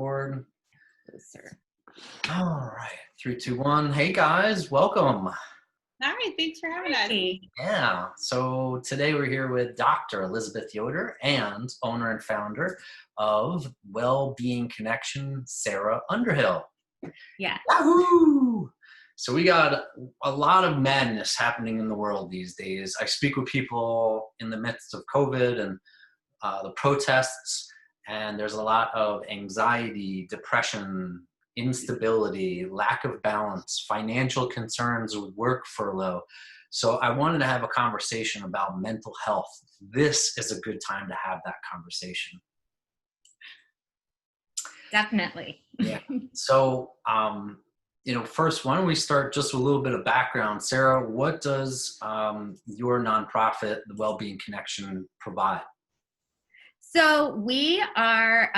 record. Yes, sir. All right, 3, 2, 1. Hey guys, welcome. Hi, thanks for having us. Yeah, so today we're here with Dr. Elizabeth Yoder and owner and founder of Wellbeing Connection, Sarah Underhill. Yeah. Yahoo! So we got a lot of madness happening in the world these days. I speak with people in the midst of COVID and the protests, and there's a lot of anxiety, depression, instability, lack of balance, financial concerns with work furlough. So I wanted to have a conversation about mental health. This is a good time to have that conversation. Definitely. Yeah. So, first, why don't we start just with a little bit of background. Sarah, what does your nonprofit, the Wellbeing Connection, provide? So we are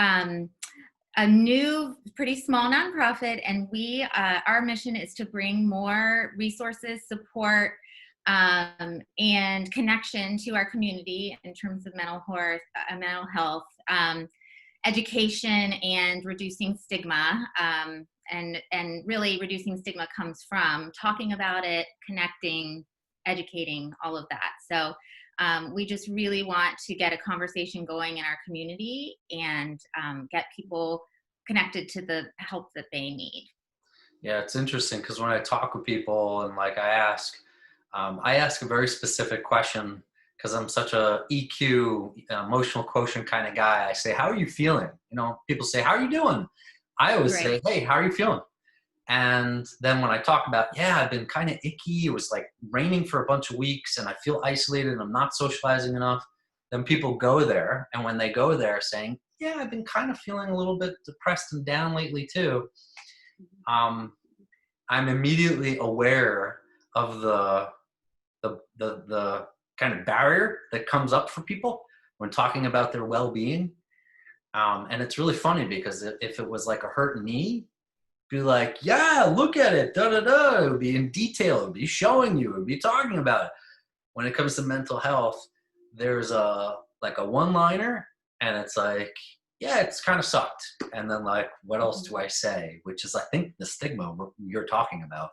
a new, pretty small nonprofit, and our mission is to bring more resources, support, and connection to our community in terms of mental health, education, and reducing stigma. And really, reducing stigma comes from talking about it, connecting, educating, all of that. So we just really want to get a conversation going in our community and get people connected to the help that they need. Yeah, it's interesting because when I talk with people and I ask a very specific question because I'm such a EQ, emotional quotient kind of guy. I say, how are you feeling? People say, how are you doing? I always say, hey, how are you feeling? And then when I talk about, I've been kind of icky. It was raining for a bunch of weeks and I feel isolated and I'm not socializing enough. Then people go there. And when they go there saying, I've been kind of feeling a little bit depressed and down lately too. I'm immediately aware of the kind of barrier that comes up for people when talking about their well-being. And it's really funny because if it was like a hurt knee, be like, look at it, it would be in detail, it would be showing you, it would be talking about it. When it comes to mental health, there's a one-liner, and it's it's kind of sucked. And then what else do I say? Which is, I think, the stigma you're talking about.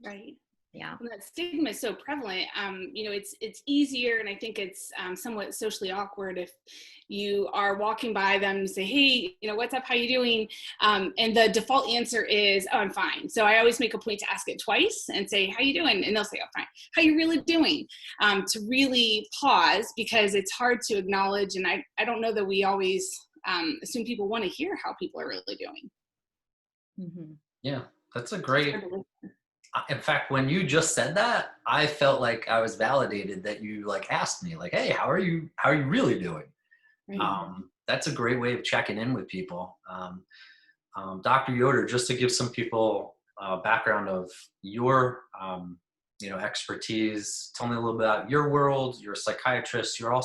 Right. Yeah. Well, that stigma is so prevalent. It's easier, and I think it's somewhat socially awkward if you are walking by them and say, hey, what's up? How you doing? And the default answer is, oh, I'm fine. So I always make a point to ask it twice and say, how you doing? And they'll say, oh, fine. How you really doing? To really pause, because it's hard to acknowledge. And I don't know that we always assume people want to hear how people are really doing. Mm-hmm. Yeah, that's a great... In fact, when you just said that, I felt like I was validated that you asked me hey, how are you really doing? Right. That's a great way of checking in with people. Dr. Yoder, just to give some people background of your expertise, tell me a little bit about your world. You're a psychiatrist. You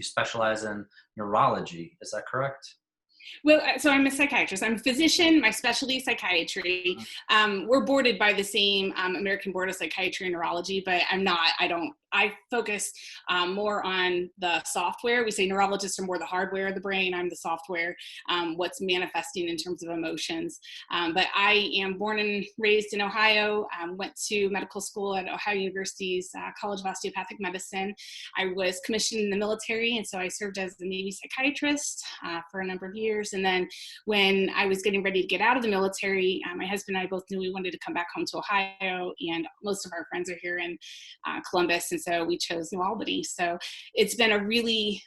specialize in neurology. Is that correct? Well, so I'm a psychiatrist. I'm a physician. My specialty is psychiatry. We're boarded by the same American Board of Psychiatry and Neurology, but I'm not. I focus more on the software. We say neurologists are more the hardware of the brain. I'm the software, what's manifesting in terms of emotions. But I am born and raised in Ohio, went to medical school at Ohio University's College of Osteopathic Medicine. I was commissioned in the military, and so I served as a Navy psychiatrist for a number of years. And then when I was getting ready to get out of the military, my husband and I both knew we wanted to come back home to Ohio, and most of our friends are here in Columbus, and so we chose New Albany. So it's been a really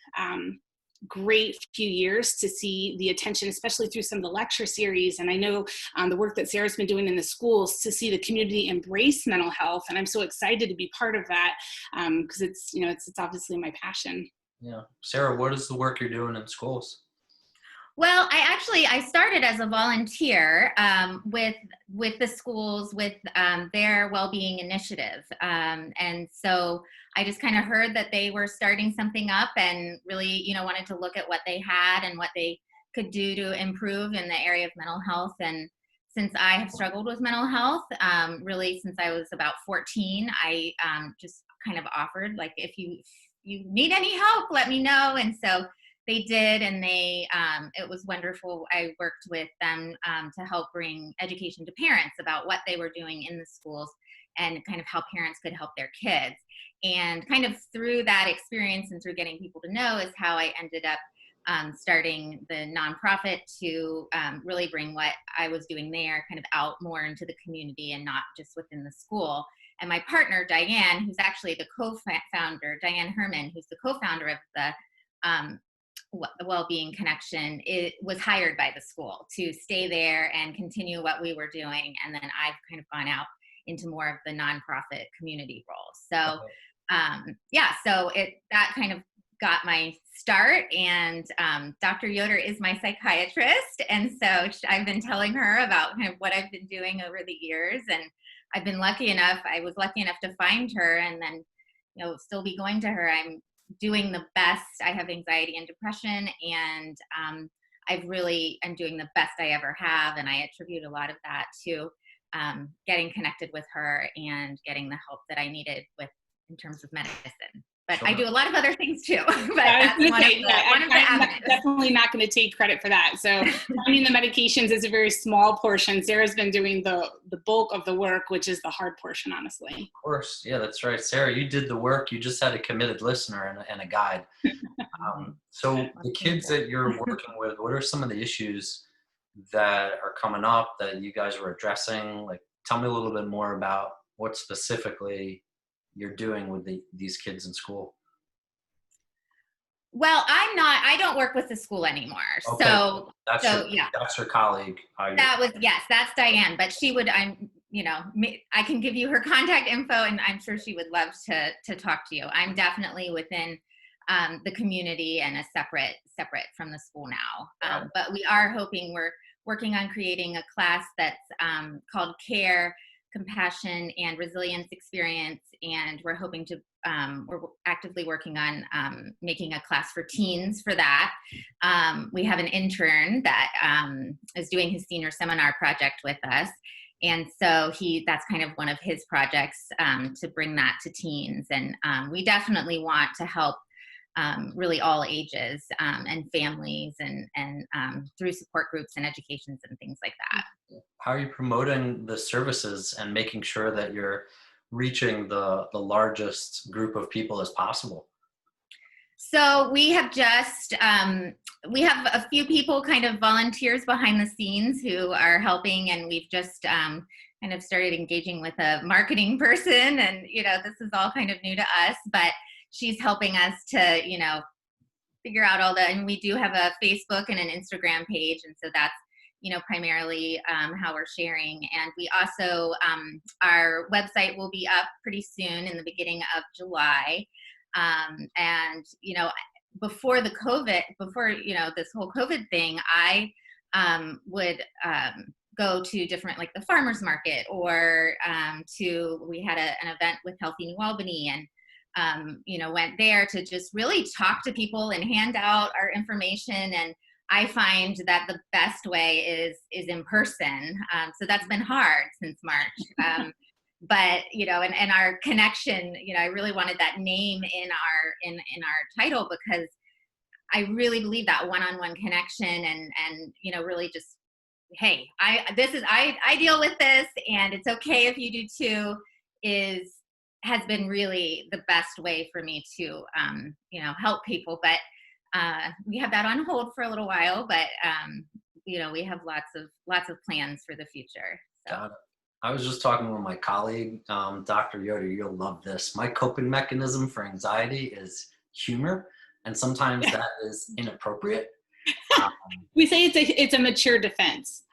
great few years to see the attention, especially through some of the lecture series. And I know the work that Sarah's been doing in the schools to see the community embrace mental health. And I'm so excited to be part of that because it's obviously my passion. Yeah. Sarah, what is the work you're doing in schools? Well, I started as a volunteer with the schools with their well-being initiative. And so I just kind of heard that they were starting something up and really, wanted to look at what they had and what they could do to improve in the area of mental health. And since I have struggled with mental health, really since I was about 14, I just kind of offered, if you need any help, let me know. And so they did, and it was wonderful. I worked with them to help bring education to parents about what they were doing in the schools and kind of how parents could help their kids. And kind of through that experience and through getting people to know is how I ended up starting the nonprofit to really bring what I was doing there kind of out more into the community and not just within the school. And my partner, Diane, who's actually the co-founder, Diane Herman, who's the co-founder of the Wellbeing Connection, it was hired by the school to stay there and continue what we were doing. And then I've kind of gone out into more of the nonprofit community role. So so that kind of got my start. And Dr. Yoder is my psychiatrist. And so I've been telling her about kind of what I've been doing over the years. And I was lucky enough to find her and then, still be going to her. I'm doing the best. I have anxiety and depression, and I'm doing the best I ever have. And I attribute a lot of that to getting connected with her and getting the help that I needed in terms of medicine. But sure. I do a lot of other things too. But that's one of the avenues. Definitely not going to take credit for that. So finding the medications is a very small portion. Sarah's been doing the bulk of the work, which is the hard portion, honestly. Of course. Yeah, that's right. Sarah, you did the work. You just had a committed listener and a guide. So the kids that you're working with, what are some of the issues that are coming up that you guys are addressing? Like, tell me a little bit more about what specifically you're doing with these kids in school. Well, I don't work with the school anymore. Okay. That's her colleague. That's Diane, but I can give you her contact info, and I'm sure she would love to talk to you. I'm definitely within the community and a separate from the school now. But we are we're working on creating a class that's called Care, Compassion, and Resilience Experience, and we're hoping to we're actively working on making a class for teens for that. We have an intern that is doing his senior seminar project with us, and so that's kind of one of his projects to bring that to teens. And we definitely want to help really all ages and families and through support groups and educations and things like that. How are you promoting the services and making sure that you're reaching the largest group of people as possible? So we have we have a few people, kind of volunteers behind the scenes who are helping, and we've just kind of started engaging with a marketing person, and this is all kind of new to us, but she's helping us to figure out and we do have a Facebook and an Instagram page, and so that's primarily how we're sharing. And we also our website will be up pretty soon in the beginning of July. And before this whole COVID thing, I would go to different, like the farmers market, or we had an event with Healthy New Albany, and went there to just really talk to people and hand out our information. And I find that the best way is in person. So that's been hard since March. But, and our connection, I really wanted that name in our title, because I really believe that one-on-one connection and really just, hey, I deal with this, and it's okay if you do too, has been really the best way for me to, help people. But we have that on hold for a little while, but we have lots of plans for the future. So. Got it. I was just talking with my colleague, Dr. Yoder. You'll love this. My coping mechanism for anxiety is humor, and sometimes that is inappropriate. We say it's a mature defense.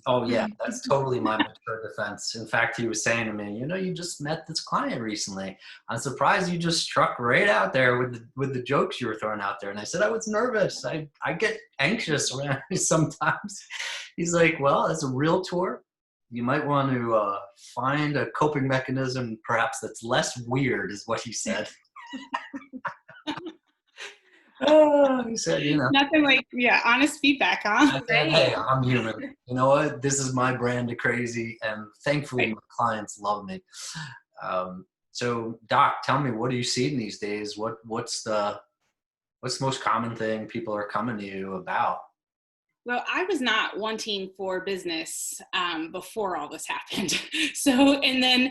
Oh yeah, that's totally my mature defense. In fact, he was saying to me, you just met this client recently. I'm surprised you just struck right out there with the jokes you were throwing out there. And I said, I was nervous. I get anxious around sometimes. He's like, well, as a realtor, you might want to find a coping mechanism perhaps that's less weird, is what he said. Oh, he said, Nothing like, honest feedback, huh? I said, hey, I'm human. You know what? This is my brand of crazy, and thankfully my clients love me. So, Doc, tell me, what are you seeing these days? What's the What's the most common thing people are coming to you about? Well, I was not wanting for business before all this happened. So, and then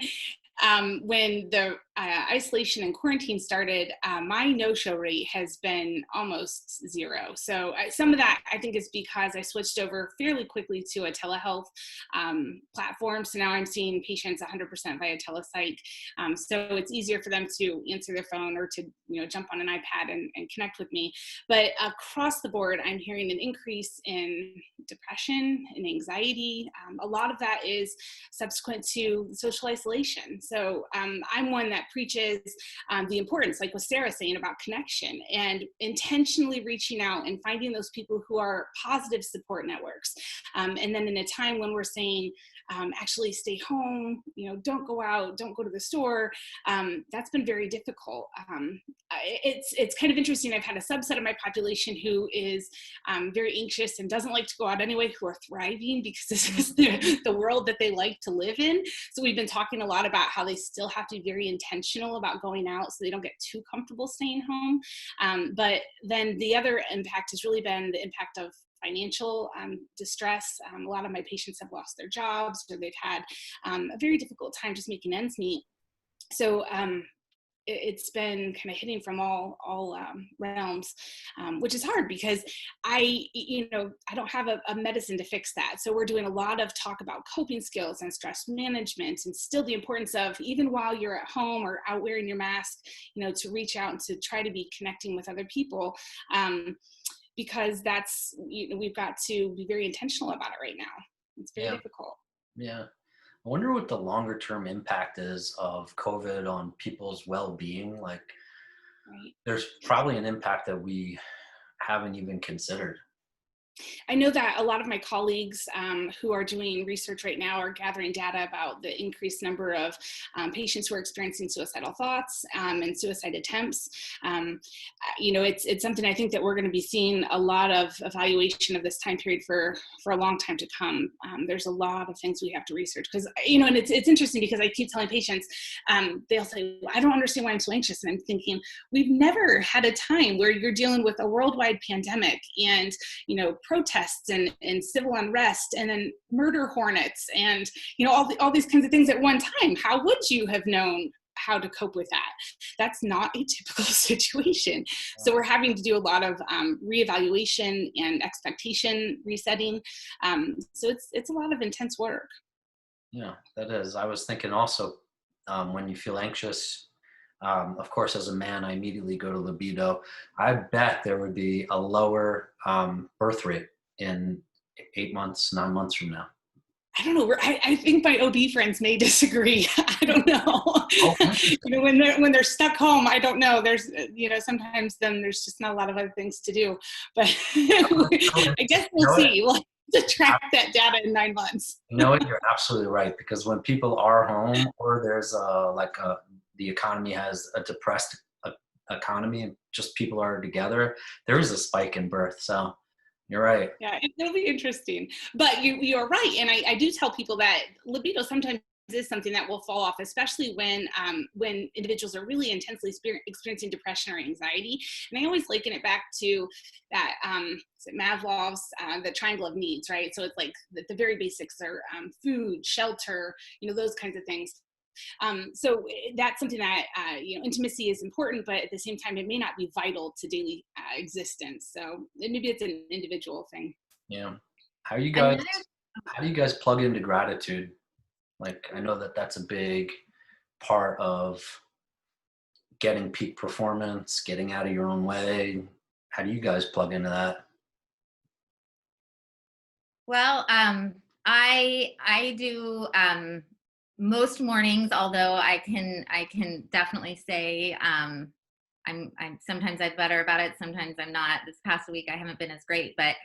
when the isolation and quarantine started, my no-show rate has been almost zero. So some of that I think is because I switched over fairly quickly to a telehealth platform. So now I'm seeing patients 100% via telepsych. So it's easier for them to answer their phone or to jump on an iPad and connect with me. But across the board, I'm hearing an increase in depression and anxiety. A lot of that is subsequent to social isolation. So I'm one that preaches the importance, like what Sarah saying about connection and intentionally reaching out and finding those people who are positive support networks. And then in a time when we're saying, actually stay home, don't go out, don't go to the store, that's been very difficult. It's kind of interesting. I've had a subset of my population who is very anxious and doesn't like to go out anyway, who are thriving because this is the world that they like to live in. So we've been talking a lot about how they still have to be very intentional about going out so they don't get too comfortable staying home. But then the other impact has really been the impact of financial distress. A lot of my patients have lost their jobs, or they've had a very difficult time just making ends meet. So it's been kind of hitting from all realms, which is hard because I don't have a medicine to fix that. So we're doing a lot of talk about coping skills and stress management, and still the importance of, even while you're at home or out wearing your mask, to reach out and to try to be connecting with other people. Because that's, we've got to be very intentional about it right now. It's very difficult. Yeah. I wonder what the longer term impact is of COVID on people's well-being. Like, Right. there's probably an impact that we haven't even considered. I know that a lot of my colleagues who are doing research right now are gathering data about the increased number of patients who are experiencing suicidal thoughts and suicide attempts. It's something I think that we're going to be seeing a lot of evaluation of this time period for a long time to come. There's a lot of things we have to research because, and it's interesting because I keep telling patients, they'll say, well, I don't understand why I'm so anxious. And I'm thinking, we've never had a time where you're dealing with a worldwide pandemic and, protests and civil unrest and then murder hornets and all these kinds of things at one time. How would you have known how to cope with that? That's not a typical situation. So we're having to do a lot of reevaluation and expectation resetting. So it's a lot of intense work. Yeah, that is. I was thinking also, when you feel anxious, of course, as a man, I immediately go to libido. I bet there would be a lower birth rate in 8 months, 9 months from now. I don't know. I think my OB friends may disagree. I don't know. Okay. When they're stuck home, I don't know. There's, sometimes then there's just not a lot of other things to do. But I guess we'll see. We'll have to track that data in 9 months. You're absolutely right, because when people are home, or there's the economy has a depressed economy and just people are together, there is a spike in birth. So you're right. Yeah, it'll be interesting. But you're right. And I do tell people that libido sometimes is something that will fall off, especially when individuals are really intensely experiencing depression or anxiety. And I always liken it back to that Maslow's the triangle of needs, right? So it's like the very basics are food, shelter, those kinds of things. So that's something that, intimacy is important, but at the same time, it may not be vital to daily existence. So maybe it's an individual thing. Yeah. How do you guys plug into gratitude? Like, I know that that's a big part of getting peak performance, getting out of your own way. How do you guys plug into that? Well, I do most mornings, although I can definitely say I'm sometimes I'm better about it, sometimes I'm not. This past week I haven't been as great, but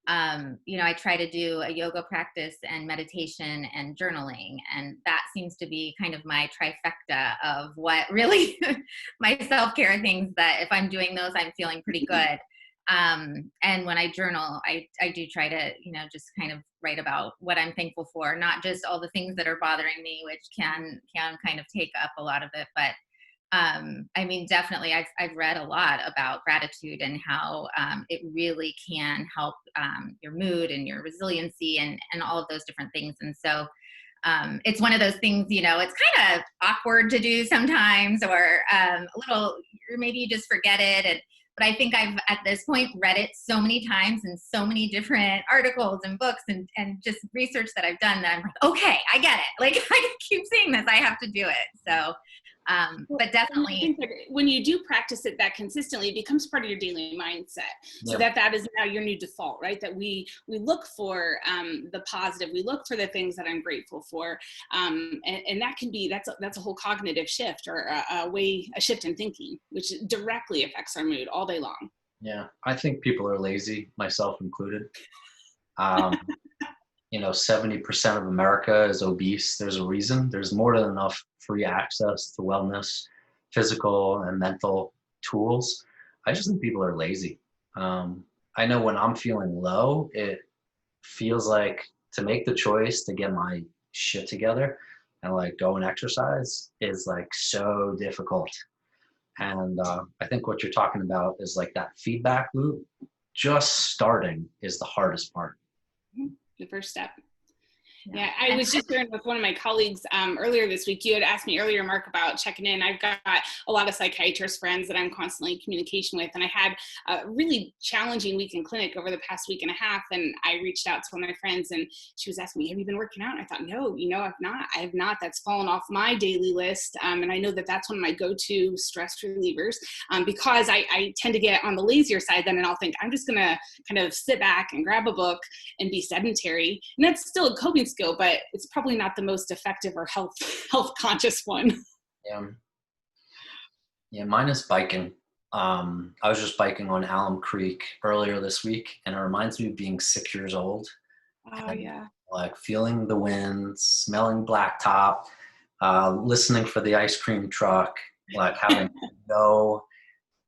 I try to do a yoga practice and meditation and journaling, and that seems to be kind of my trifecta of what really my self-care things, that if I'm doing those, I'm feeling pretty good. And when I journal, I do try to, just kind of write about what I'm thankful for, not just all the things that are bothering me, which can kind of take up a lot of it, but I mean, definitely, I've read a lot about gratitude and how it really can help your mood and your resiliency and all of those different things. And so it's one of those things, it's kind of awkward to do sometimes, or a little, or maybe you just forget it. But I think I've at this point read it so many times in so many different articles and books and just research that I've done that I'm like, okay, I get it. Like I keep seeing this, I have to do it. So but definitely, I think that when you do practice it that consistently, it becomes part of your daily mindset. So that is now your new default, right? That we look for the positive, we look for the things that I'm grateful for, and that can be that's a whole cognitive shift or a shift in thinking, which directly affects our mood all day long. Yeah, I think people are lazy, myself included. 70% of America is obese. There's a reason. There's more than enough free access to wellness, physical and mental tools. I just think people are lazy. I know when I'm feeling low, it feels like to make the choice to get my shit together and like go and exercise is like so difficult. And I think what you're talking about is like that feedback loop. Just starting is the hardest part. The first step. Yeah, I was just sharing with one of my colleagues earlier this week. You had asked me earlier, Marc, about checking in. I've got a lot of psychiatrist friends that I'm constantly in communication with, and I had a really challenging week in clinic over the past week and a half, and I reached out to one of my friends, and she was asking me, have you been working out? And I thought, no, I have not. That's fallen off my daily list, and I know that that's one of my go-to stress relievers because I tend to get on the lazier side then, and I'll think, I'm just going to kind of sit back and grab a book and be sedentary, and that's still a coping skill, but it's probably not the most effective or health conscious one. Yeah, mine is biking. I was just biking on Alum Creek earlier this week, and it reminds me of being 6 years old. Oh, yeah. Like feeling the wind, smelling blacktop, listening for the ice cream truck, like having no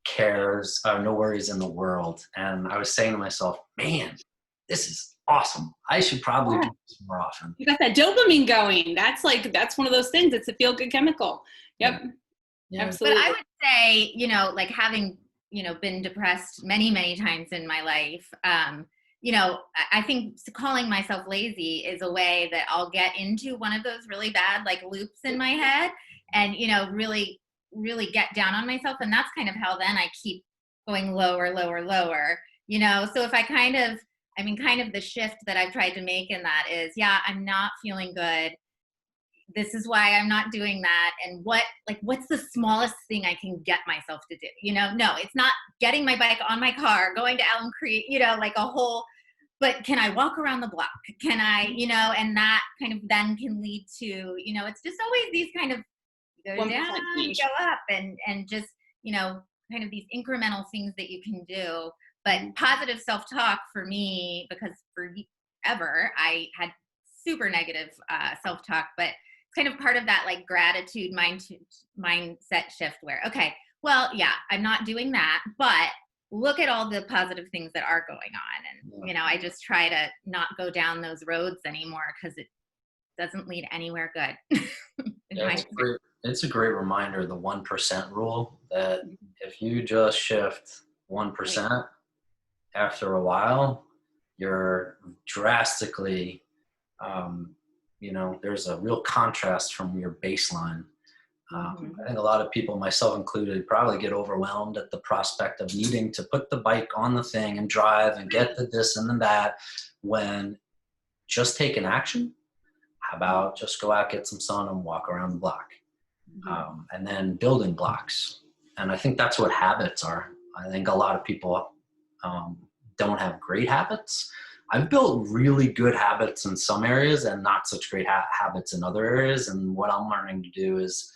cares, no worries in the world. And I was saying to myself, man, this is awesome. I should probably do this more often. You got that dopamine going. That's one of those things. It's a feel-good chemical. Yep. Yeah. Absolutely. But I would say, like having, been depressed many, many times in my life, I think calling myself lazy is a way that I'll get into one of those really bad like loops in my head and, really, really get down on myself. And that's kind of how then I keep going lower, lower, lower, so if I kind of the shift that I've tried to make in that is, I'm not feeling good. This is why I'm not doing that. And what's the smallest thing I can get myself to do? No, it's not getting my bike on my car, going to Alum Creek, like a whole, but can I walk around the block? Can I, and that kind of then can lead to, it's just always these kind of go down, go up and just, kind of these incremental things that you can do. But positive self-talk for me, because forever I had super negative self-talk, but it's kind of part of that like gratitude mindset shift where, okay, well, I'm not doing that, but look at all the positive things that are going on. And, I just try to not go down those roads anymore because it doesn't lead anywhere good. It's a great reminder, the 1% rule, that if you just shift 1%, after a while, you're drastically, there's a real contrast from your baseline. I think a lot of people, myself included, probably get overwhelmed at the prospect of needing to put the bike on the thing and drive and get the this and the that, when just take an action. How about just go out, get some sun and walk around the block? And then building blocks. And I think that's what habits are. I think a lot of people don't have great habits. I've built really good habits in some areas and not such great habits in other areas. And what I'm learning to do is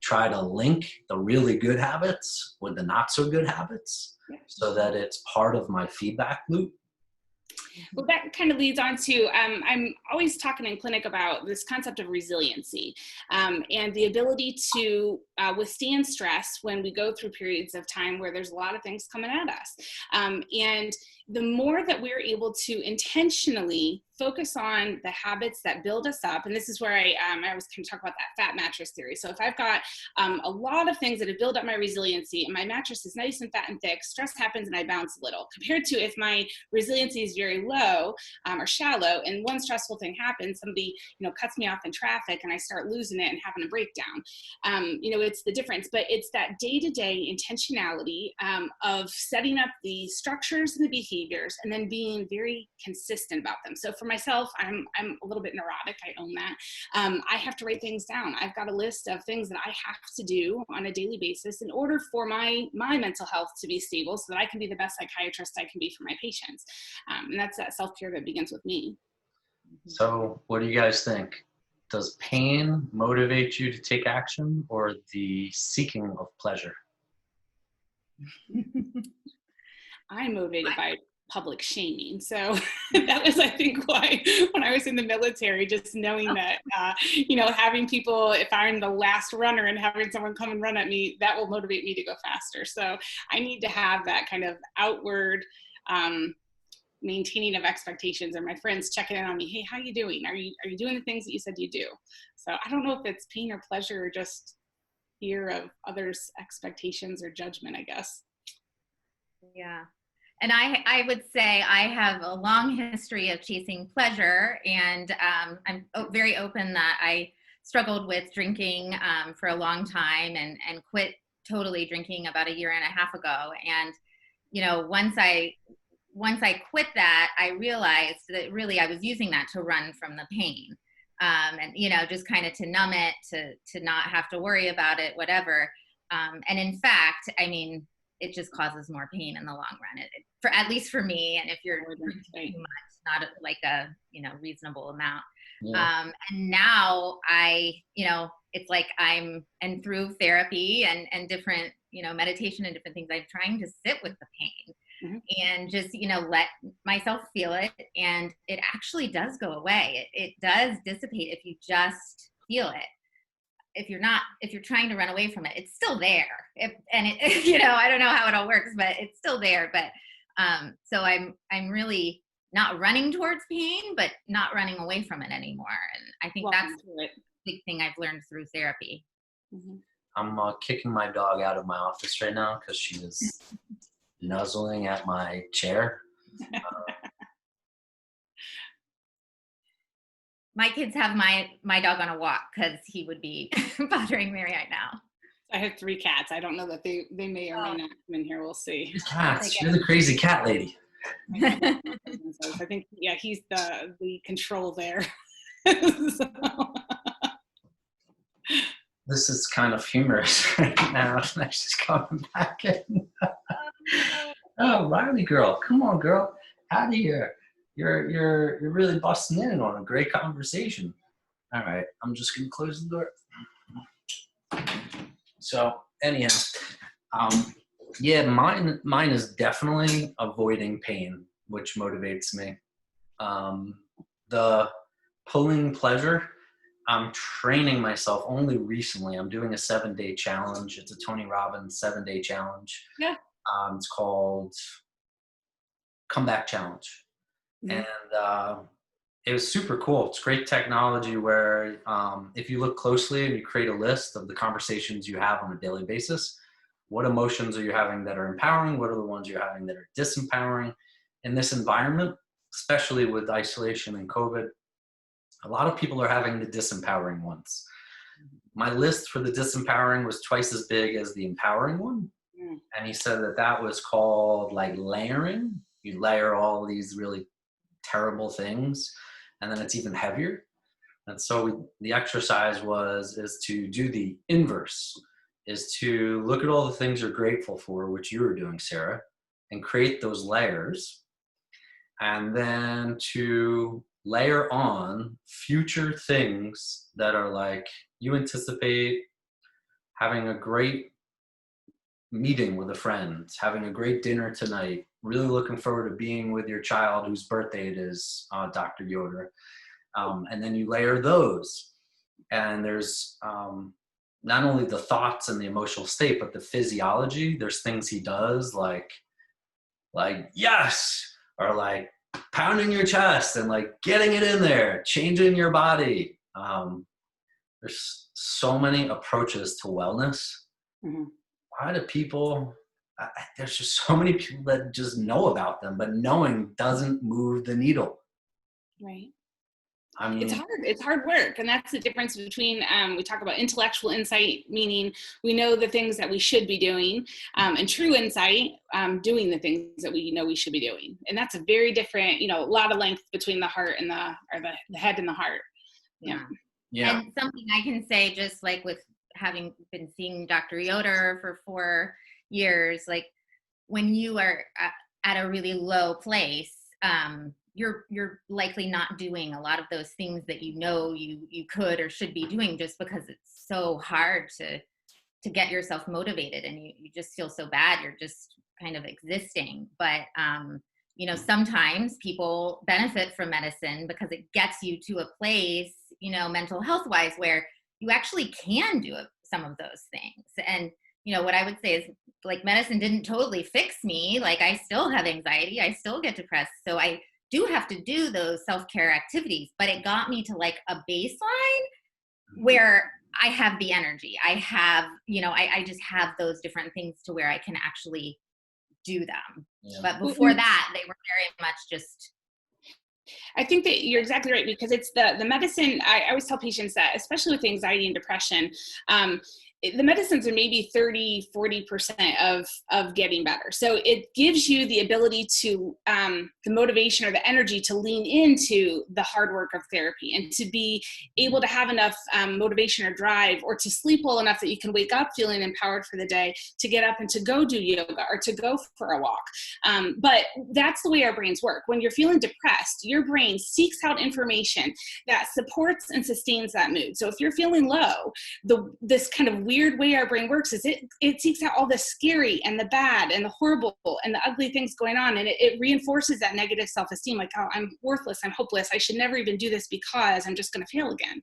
try to link the really good habits with the not so good habits so that it's part of my feedback loop. Well, that kind of leads on to, I'm always talking in clinic about this concept of resiliency and the ability to withstand stress when we go through periods of time where there's a lot of things coming at us. And the more that we're able to intentionally focus on the habits that build us up. And this is where I was going to talk about that fat mattress theory. So if I've got a lot of things that have built up my resiliency and my mattress is nice and fat and thick, stress happens and I bounce a little, compared to if my resiliency is very low or shallow, and one stressful thing happens, somebody, cuts me off in traffic and I start losing it and having a breakdown. It's the difference, but it's that day-to-day intentionality of setting up the structures and the behaviors and then being very consistent about them. So for myself, I'm a little bit neurotic. I own that. I have to write things down. I've got a list of things that I have to do on a daily basis in order for my mental health to be stable, so that I can be the best psychiatrist I can be for my patients. And that's that self-care that begins with me. So what do you guys think? Does pain motivate you to take action, or the seeking of pleasure? I'm motivated by public shaming. So that was, I think, why when I was in the military, just knowing that, having people, if I'm the last runner and having someone come and run at me, that will motivate me to go faster. So I need to have that kind of outward maintaining of expectations, or my friends checking in on me. Hey, how you doing? Are you doing the things that you said you do? So I don't know if it's pain or pleasure or just fear of others' expectations or judgment, I guess. Yeah. And I would say I have a long history of chasing pleasure, and I'm very open that I struggled with drinking for a long time and quit totally drinking about 1.5 years ago. And, once I quit that, I realized that really I was using that to run from the pain. And, just kind of to numb it, to not have to worry about it, whatever. And in fact, it just causes more pain in the long run, for at least for me. And if you're drinking too much, not like a reasonable amount. Yeah. And now it's like and through therapy and different meditation and different things, I'm trying to sit with the pain. Mm-hmm. And just let myself feel it, and it actually does go away. It does dissipate if you just feel it. If you're trying to run away from it, it's still there. I don't know how it all works, but it's still there. But so I'm really not running towards pain, but not running away from it anymore. And I think that's the big thing I've learned through therapy. Mm-hmm. I'm kicking my dog out of my office right now because she was nuzzling at my chair. My kids have my dog on a walk because he would be bothering me right now. I have 3 cats. I don't know that they may or may not come in here. We'll see. Cats. You're the crazy cat lady. I think, he's the control there. So. This is kind of humorous right now. She's coming back in. Oh, Riley girl, come on, girl, out of here. You're really busting in on a great conversation. All right, I'm just gonna close the door. So anyhow, mine is definitely avoiding pain, which motivates me. The pulling pleasure, I'm training myself only recently. I'm doing a 7-day challenge. It's a Tony Robbins 7-day challenge. Yeah. It's called Comeback Challenge. Mm-hmm. And it was super cool. It's great technology where if you look closely and you create a list of the conversations you have on a daily basis, what emotions are you having that are empowering? What are the ones you're having that are disempowering? In this environment, especially with isolation and COVID, a lot of people are having the disempowering ones. My list for the disempowering was twice as big as the empowering one. Mm. And he said that was called like layering. You layer all these really terrible things, and then it's even heavier. And so the exercise is to do the inverse, is to look at all the things you're grateful for, which you were doing, Sarah, and create those layers, and then to layer on future things that are like you anticipate having a great meeting with a friend, having a great dinner tonight, really looking forward to being with your child whose birthday it is, Dr. Yoder. And then you layer those. And there's not only the thoughts and the emotional state, but the physiology. There's things he does like yes, or like pounding your chest and like getting it in there, changing your body. There's so many approaches to wellness. Mm-hmm. Why do people, there's just so many people that just know about them, but knowing doesn't move the needle. Right. I mean, It's hard work. And that's the difference between, we talk about intellectual insight, meaning we know the things that we should be doing, and true insight, doing the things that we know we should be doing. And that's a very different, a lot of length between the heart and the head and the heart. Yeah. Yeah. And something I can say, just like with having been seeing Dr. Yoder for 4 years, like when you are at a really low place, you're likely not doing a lot of those things that you could or should be doing, just because it's so hard to get yourself motivated, and you just feel so bad. You're just kind of existing. But sometimes people benefit from medicine because it gets you to a place, mental health wise, where you actually can do some of those things. And what I would say is, like, medicine didn't totally fix me. Like, I still have anxiety, I still get depressed, so I do have to do those self-care activities, but it got me to like a baseline where I have the energy. I have, I just have those different things to where I can actually do them. Yeah. But before that, they were very much just. I think that you're exactly right, because it's the medicine. I always tell patients that, especially with anxiety and depression, the medicines are maybe 30-40% of getting better. So it gives you the ability to, the motivation or the energy to lean into the hard work of therapy, and to be able to have enough motivation or drive, or to sleep well enough that you can wake up feeling empowered for the day, to get up and to go do yoga or to go for a walk. But that's the way our brains work. When you're feeling depressed, your brain seeks out information that supports and sustains that mood. So if you're feeling low, this kind of weird way our brain works is it seeks out all the scary and the bad and the horrible and the ugly things going on, and it reinforces that negative self-esteem, like, oh, I'm worthless, I'm hopeless, I should never even do this because I'm just going to fail again.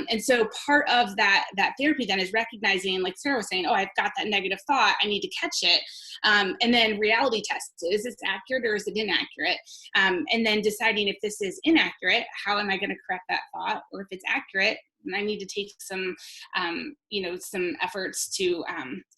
And so part of that therapy then is recognizing, like Sarah was saying, oh, I've got that negative thought, I need to catch it, and then reality test it. Is this accurate or is it inaccurate? And then deciding, if this is inaccurate, how am I going to correct that thought? Or if it's accurate, and I need to take some, some efforts to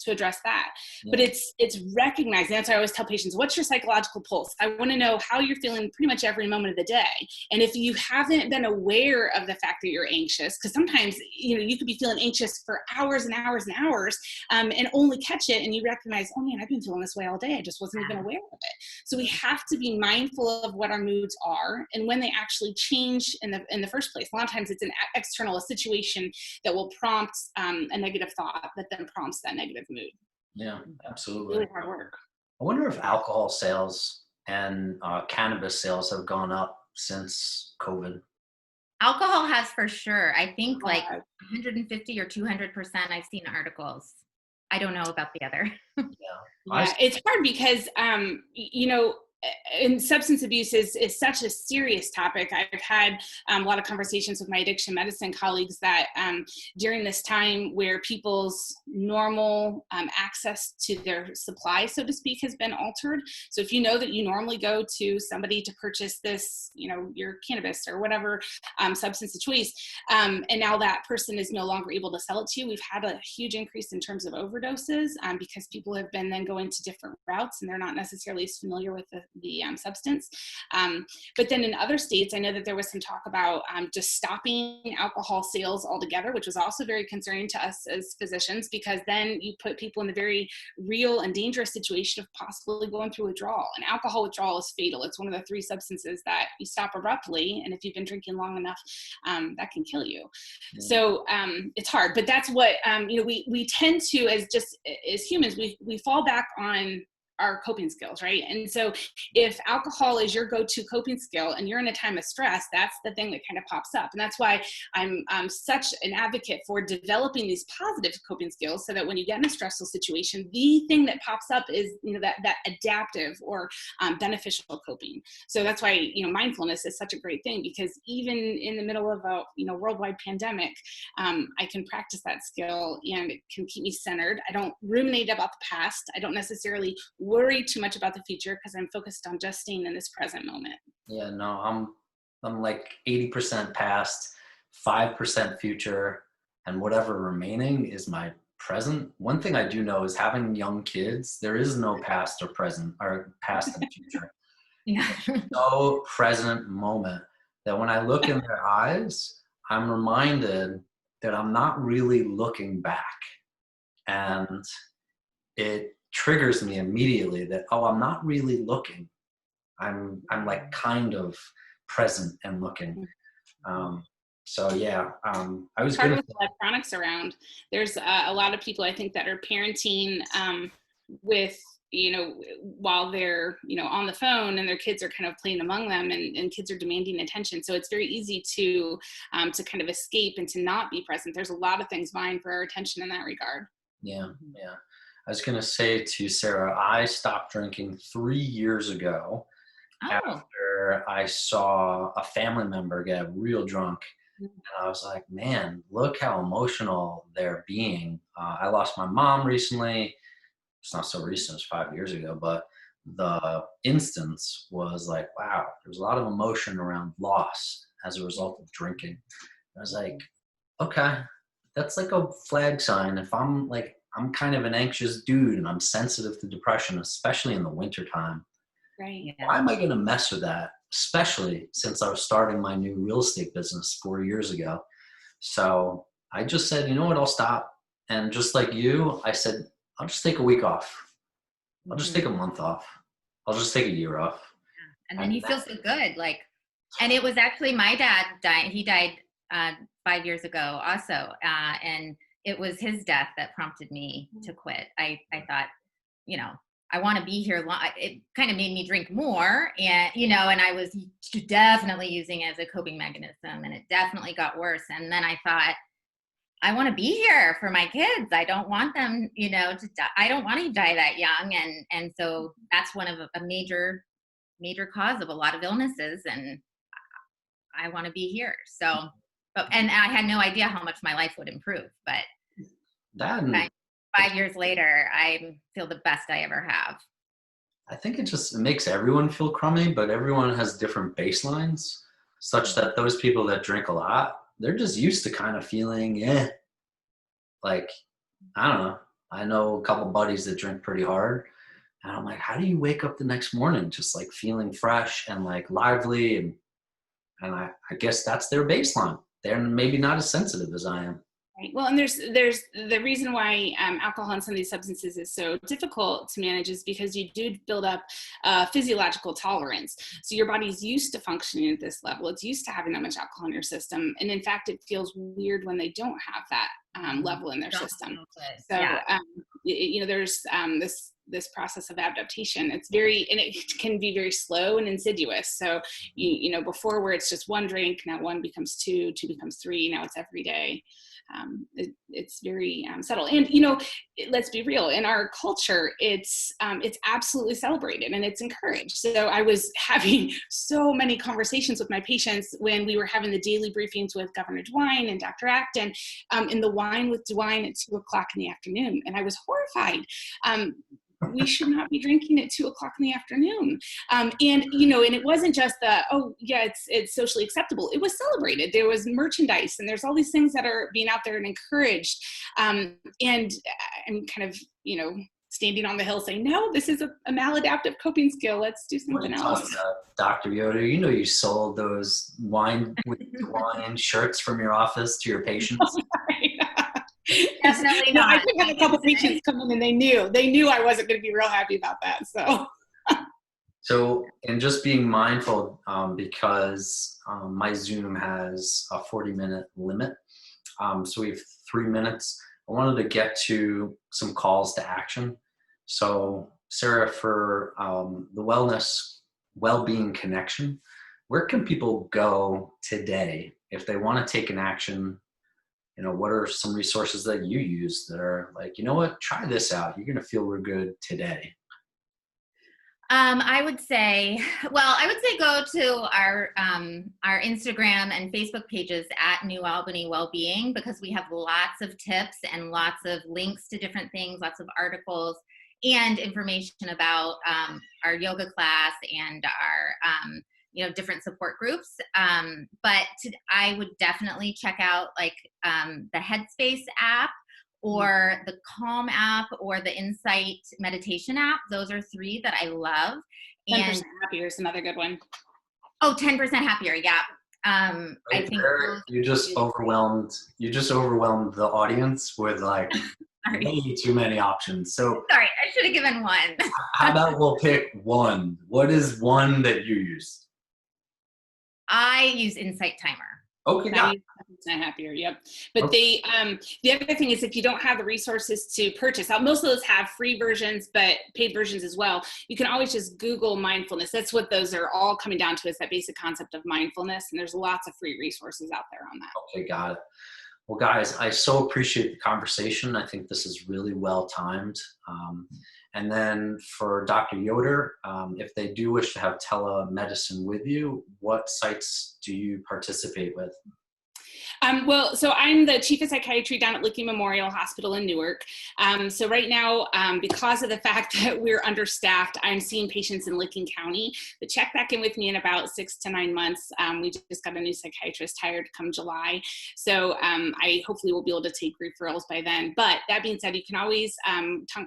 address that. Yeah. But it's recognizing. That's why I always tell patients, what's your psychological pulse? I want to know how you're feeling pretty much every moment of the day. And if you haven't been aware of the fact that you're anxious, because sometimes, you could be feeling anxious for hours and hours and hours, and only catch it, and you recognize, oh man, I've been feeling this way all day. I just wasn't even aware of it. So we have to be mindful of what our moods are and when they actually change in the first place. A lot of times it's an external situation that will prompt a negative thought that then prompts that negative mood. Yeah, absolutely. Really hard work. I wonder if alcohol sales and cannabis sales have gone up since COVID. Alcohol has, for sure. I think like 150 or 200%. I've seen articles. I don't know about the other. Yeah, it's hard because, and substance abuse is such a serious topic. I've had a lot of conversations with my addiction medicine colleagues that during this time where people's normal access to their supply, so to speak, has been altered. So if you know that you normally go to somebody to purchase this, your cannabis or whatever substance of choice, and now that person is no longer able to sell it to you, we've had a huge increase in terms of overdoses because people have been then going to different routes and they're not necessarily as familiar with the substance. But then in other states, I know that there was some talk about just stopping alcohol sales altogether, which was also very concerning to us as physicians, because then you put people in the very real and dangerous situation of possibly going through withdrawal. And alcohol withdrawal is fatal. It's one of the 3 substances that you stop abruptly, and if you've been drinking long enough, that can kill you. Yeah. So it's hard, but that's what we tend to, as humans, we fall back on our coping skills, right? And so if alcohol is your go-to coping skill and you're in a time of stress, that's the thing that kind of pops up. And that's why I'm such an advocate for developing these positive coping skills, so that when you get in a stressful situation, the thing that pops up is that adaptive or beneficial coping. So that's why mindfulness is such a great thing, because even in the middle of a worldwide pandemic, I can practice that skill and it can keep me centered. I don't ruminate about the past. I don't necessarily worry too much about the future because I'm focused on just staying in this present moment. Yeah, no, I'm like 80% past, 5% future, and whatever remaining is my present. One thing I do know is having young kids, there is no past or present or past and future. Yeah. So present moment that when I look in their eyes, I'm reminded that I'm not really looking back. And it triggers me immediately that, oh, I'm not really looking. I'm like kind of present and looking. So yeah, I was Hard gonna. with electronics around. There's a lot of people I think that are parenting with, while they're, on the phone and their kids are kind of playing among them, and kids are demanding attention. So it's very easy to kind of escape and to not be present. There's a lot of things vying for our attention in that regard. Yeah, yeah. I was gonna say to Sarah, I stopped drinking 3 years ago after I saw a family member get real drunk. And I was like, man, look how emotional they're being. I lost my mom recently. It's not so recent, it's 5 years ago, but the instance was like, wow, there's a lot of emotion around loss as a result of drinking. I was like, okay, that's like a flag sign. If I'm kind of an anxious dude and I'm sensitive to depression, especially in the wintertime. Right. Why am I going to mess with that? Especially since I was starting my new real estate business 4 years ago. So I just said, you know what, I'll stop. And just like you, I said, I'll just take a week off. I'll just take a month off. I'll just take a year off. And then you feel so good. Like, and it was actually my dad died. He died 5 years ago also. And it was his death that prompted me to quit. I thought, I want to be here. It kind of made me drink more, and and I was definitely using it as a coping mechanism, and it definitely got worse. And then I thought, I want to be here for my kids. I don't want them, to die. I don't want to die that young, and so that's one of a major cause of a lot of illnesses, and I want to be here. So, and I had no idea how much my life would improve, but That 5 years later, I feel the best I ever have. I think it makes everyone feel crummy, but everyone has different baselines, such that those people that drink a lot, they're just used to kind of feeling, like, I don't know. I know a couple buddies that drink pretty hard, and I'm like, how do you wake up the next morning just like feeling fresh and like lively? And I guess that's their baseline. They're maybe not as sensitive as I am. Right. Well, and there's the reason why alcohol and some of these substances is so difficult to manage is because you do build up physiological tolerance. So your body's used to functioning at this level. It's used to having that much alcohol in your system. And in fact, it feels weird when they don't have that level in their system. So, there's this process of adaptation. And it can be very slow and insidious. So, before where it's just one drink, now one becomes two becomes three, now it's every day. It's very subtle. And, let's be real, in our culture, it's absolutely celebrated and it's encouraged. So I was having so many conversations with my patients when we were having the daily briefings with Governor DeWine and Dr. Acton in the Wine with DeWine at 2:00 in the afternoon. And I was horrified. We should not be drinking at 2:00 in the afternoon. And it wasn't just it's socially acceptable. It was celebrated. There was merchandise and there's all these things that are being out there and encouraged. And I'm kind of, standing on the hill saying, no, this is a maladaptive coping skill. Let's do something else. Dr. Yoder, you sold those wine with wine shirts from your office to your patients. Definitely no, not. I did have a couple patients come in and they knew I wasn't going to be real happy about that. So, and just being mindful because my Zoom has a 40-minute limit. So we have 3 minutes. I wanted to get to some calls to action. So Sarah, for the well-being connection, where can people go today if they want to take an action? What are some resources that you use that are like, try this out. You're going to feel real good today. I would say go to our Instagram and Facebook pages at New Albany Wellbeing, because we have lots of tips and lots of links to different things, lots of articles. and information about our yoga class and our different support groups. I would definitely check out like the Headspace app or the Calm app or the Insight meditation app. Those are 3 that I love. 10% Happier is another good one. Oh, 10% Happier. Yeah. Right I think there, you just overwhelmed the audience with like way too many options. So sorry, I should have given one. how about we'll pick one? What is one that you use? I use Insight Timer. Okay, got it. 90% Happier, yep. But the other thing is, if you don't have the resources to purchase, most of those have free versions, but paid versions as well. You can always just Google mindfulness. That's what those are all coming down to, is that basic concept of mindfulness. And there's lots of free resources out there on that. Okay, got it. Well, guys, I so appreciate the conversation. I think this is really well timed. And then for Dr. Yoder, if they do wish to have telemedicine with you, what sites do you participate with? So I'm the chief of psychiatry down at Licking Memorial Hospital in Newark. So right now, because of the fact that we're understaffed, I'm seeing patients in Licking County that check back in with me in about 6 to 9 months. We just got a new psychiatrist hired come July. So I hopefully will be able to take referrals by then. But that being said, you can always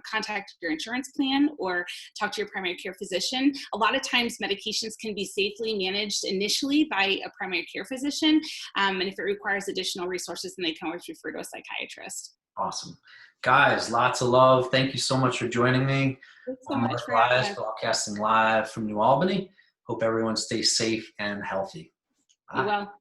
contact your insurance plan or talk to your primary care physician. A lot of times medications can be safely managed initially by a primary care physician. And if it requires additional resources, then they can always refer to a psychiatrist. Awesome. Guys, lots of love. Thank you so much for joining me. Thanks so I'm much Marc, for having us. broadcasting live from New Albany. Hope everyone stays safe and healthy. Be well.